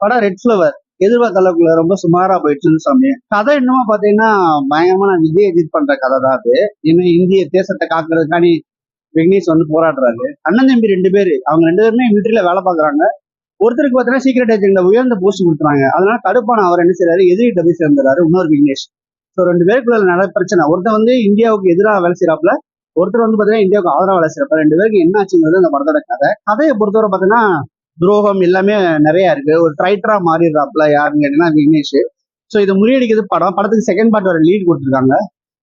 படம் red flower எதிர்பார்த்த அளவுக்குள்ள ரொம்ப சுமாரா போயிடுச்சுன்னு சாமி. கதை இன்னும் பாத்தீங்கன்னா பயங்கரமா விஜய் எடிட் பண்ற கதை தான் அது. ஏன்னா இந்திய தேசத்தை காக்குறதுக்காண்டி விக்னேஷ் வந்து போராடுறாரு. அண்ணன் தம்பி 2 பேரு, அவங்க 2 பேருமே மிலிட்டரியில வேலை பாக்குறாங்க. ஒருத்தருக்கு பார்த்தீங்கன்னா சீக்கிரட் ஏஜென்ட்ல உயர்ந்த போஸ்ட் கொடுத்துறாங்க. அதனால கடுப்பான அவர் என்ன செய்யறாரு, எதிரிட்ட போய் சேர்ந்துறாரு இன்னொரு விக்னேஷ். ஸோ 2 பேருக்குள்ள நிறைய பிரச்சனை. ஒருத்தர் வந்து இந்தியாவுக்கு எதிராக வேலை செய்யறாப்புல, ஒருத்தர் வந்து பாத்தீங்கன்னா இந்தியாவுக்கு ஆதரவா வேலை செய்யறப்ப 2 பேருக்கு என்ன ஆச்சுங்கிறது அந்த படத்தோட கதை. கதையை பொறுத்தவரை பாத்தீங்கன்னா துரோகம் எல்லாமே நிறைய இருக்கு. ஒரு ட்ரைட்டரா மாறிடுறாப்புல யாருன்னு கேட்டீங்கன்னா விக்னேஷ். ஸோ இதை முறியடிக்கிறது படம். படத்துக்கு செகண்ட் பார்ட் வர லீட் கொடுத்துருக்காங்க.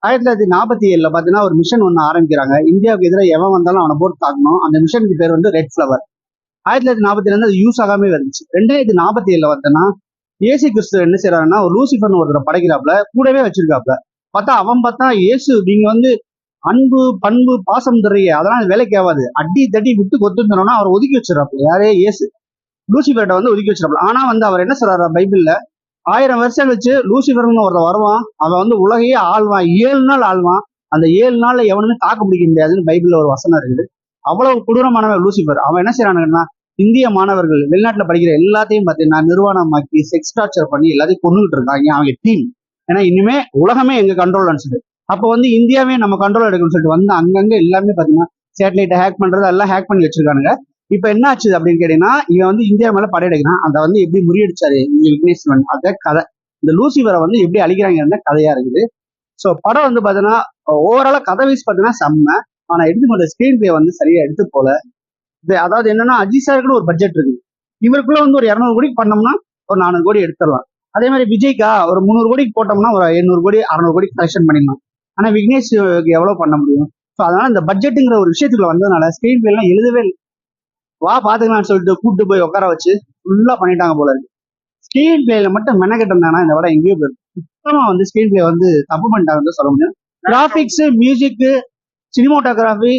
1947 பாத்தீங்கன்னா ஒரு மிஷன் ஒன்று ஆரம்பிக்கிறாங்க. இந்தியாவுக்கு எதிராக எவன் வந்தாலும் அவனை போட்டு தாக்கணும். அந்த மிஷனுக்கு பேர் வந்து ரெட் ஃபிளவர். 1947 அது யூஸ் ஆகாமே வந்துச்சு. 2047 பார்த்தோன்னா ஏசு கிறிஸ்து என்ன செய்யறாருன்னா ஒரு லூசிஃபர்னு ஒருத்தரை படைக்கிறாப்புல, கூடவே வச்சிருக்காப்புல. அவன் பார்த்தா ஏசு நீங்க வந்து அன்பு பண்பு பாசம் தர்றீங்க, அதெல்லாம் வேலைக்கு ஆகாது, அடி தட்டி விட்டு கொத்துனா அவர் ஒதுக்கி வச்சிடறாப்புல. யாரே ஏசு லூசிஃபர்ட்ட வந்து ஒதுக்கி வச்சிடறாப்புல. ஆனா வந்து அவர் என்ன சொல்றாரு பைபிள்ல, 1000 வருஷம் கழிச்சு லூசிஃபர்னு ஒருத்தர் வருவான், அவன் வந்து உலகையே ஆழ்வான், 7 நாள் ஆழ்வான், அந்த 7 நாள்ல எவனுமே தாக்க பிடிக்க முடியாதுன்னு பைபிள்ல ஒரு வசனம் இருக்குது. அவ்வளவு கொடூரமானவன் லூசிஃபர். அவன் என்ன செய்யறானுங்கன்னா இந்திய மாணவர்கள் வெளிநாட்டுல படிக்கிற எல்லாத்தையும் பார்த்தீங்கன்னா நிர்வாணமாக்கி செக்ஸ் டார்ச்சர் பண்ணி எல்லாத்தையும் கொண்டுகிட்டு இருக்காங்க அவங்க டீம். ஏன்னா இனிமே உலகமே எங்க கண்ட்ரோல் சொல்லிட்டு, அப்போ வந்து இந்தியாவே நம்ம கண்ட்ரோல் எடுக்கணும்னு சொல்லிட்டு வந்து அங்கங்க எல்லாமே பாத்தீங்கன்னா சேட்டலைட்டை ஹேக் பண்றது எல்லாம் ஹேக் பண்ணி வச்சிருக்கானுங்க. இப்ப என்ன ஆச்சு அப்படின்னு கேட்டீங்கன்னா, இவன் வந்து இந்தியா மேல படையெடுக்கிறான். அதை வந்து எப்படி முறியடிச்சாரு விக்னேஷ், அத கதை. இந்த லூசிஃபரை வந்து எப்படி அழிக்கிறாங்க கதையா இருக்குது. ஸோ படம் வந்து பாத்தீங்கன்னா ஓவராலா கதை வைஸ் பாத்தீங்கன்னா செம்ம. ஆனா எடுத்துக்கொண்ட ஸ்கிரீன் பிளே வந்து சரியா எடுத்து போல. அதாவது என்னன்னா அஜித் சாருக்குன்னு ஒரு பட்ஜெட் இருக்கு. இவருக்குள்ள வந்து ஒரு 200 கோடிக்கு பண்ணோம்னா ஒரு 400 கோடி எடுத்துடலாம். அதே மாதிரி விஜய்க்கா ஒரு 300 கோடிக்கு போட்டோம்னா ஒரு 800 கோடி 600 கோடி கலெக்ஷன் பண்ணிடலாம். ஆனா விக்னேஷ் எவ்வளவு பண்ண முடியும்? ஸோ அதனால இந்த பட்ஜெட்டுங்கிற ஒரு விஷயத்துக்குள்ள வந்ததுனால ஸ்கிரீன் பிளே எல்லாம் எழுதவே இல்லை. வா பாத்துக்கலாம்னு சொல்லிட்டு கூப்பிட்டு போய் உட்கார வச்சு ஃபுல்லா பண்ணிட்டாங்க போல இருக்கு. ஸ்கிரீன் பிளேல மட்டும் மெனக்கெட்டு இருந்தாங்கன்னா இந்த படம் எங்கேயோ போயிருக்கு. சுத்தமா வந்து ஸ்கிரீன் பிளே வந்து தப்பு பண்ணிட்டாங்கன்னு சொல்ல முடியும். கிராபிக்ஸ், மியூசிக், சினிமோட்டோகிராஃபி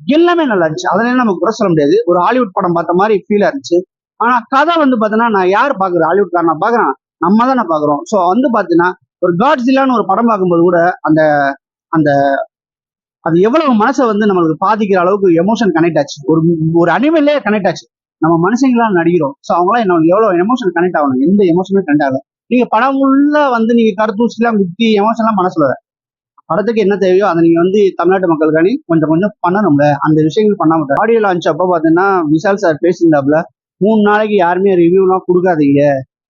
எல்லாமே நல்லா இருந்துச்சு. அதனால நமக்கு குறை சொல்ல முடியாது. ஒரு ஹாலிவுட் படம் பார்த்த மாதிரி ஃபீலா இருந்துச்சு. ஆனா கதை வந்து பாத்தீங்கன்னா நான் யார் பாக்குறேன், ஹாலிவுட் காரனா பாக்குறேன், நம்ம தானே பாக்குறோம். ஸோ வந்து பாத்தீங்கன்னா ஒரு காட்ஸில்லான்னு ஒரு படம் பார்க்கும்போது கூட அந்த அந்த அது எவ்வளவு மனசை வந்து நம்மளுக்கு பாதிக்கிற அளவுக்கு எமோஷன் கனெக்ட் ஆச்சு. ஒரு அனிமல்லே கனெக்ட் ஆச்சு. நம்ம மனுஷங்களாம் நடிக்கிறோம். ஸோ அவங்களாம் என்ன எவ்வளவு எமோஷன் கனெக்ட் ஆகணும், எந்த எமோஷனுமே கனெக்ட் ஆகல. நீங்க படம் உள்ள வந்து நீங்க கருத்தூசிலாம் குத்தி எமோஷன்லாம் மனசுல படத்துக்கு என்ன தேவையோ அதை நீங்க வந்து தமிழ்நாட்டு மக்களுக்காண்டி கொஞ்சம் கொஞ்சம் பண்ணணும்ல. அந்த விஷயங்கள் பண்ணாம ஆடியோ லான்ச் அப்போ பாத்தீங்கன்னா விஷால் சார் பேசியிருந்தாப்புல, 3 நாளைக்கு யாருமே ரிவ்யூ எல்லாம் கொடுக்காதீங்க,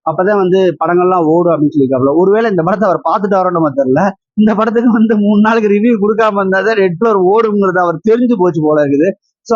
அப்பதான் வந்து படங்கள்லாம் ஓடும் அப்படின்னு சொல்லியிருக்காப்புல. ஒருவேளை இந்த படத்தை அவர் பார்த்துட்டு வரணும் தெரியல. இந்த படத்துக்கு வந்து 3 நாளைக்கு ரிவ்யூ கொடுக்காம இருந்தாதான் ரெட் ஃபிளவர் ஓடுங்கிறது அவர் தெரிஞ்சு போச்சு போல இருக்குது. ஸோ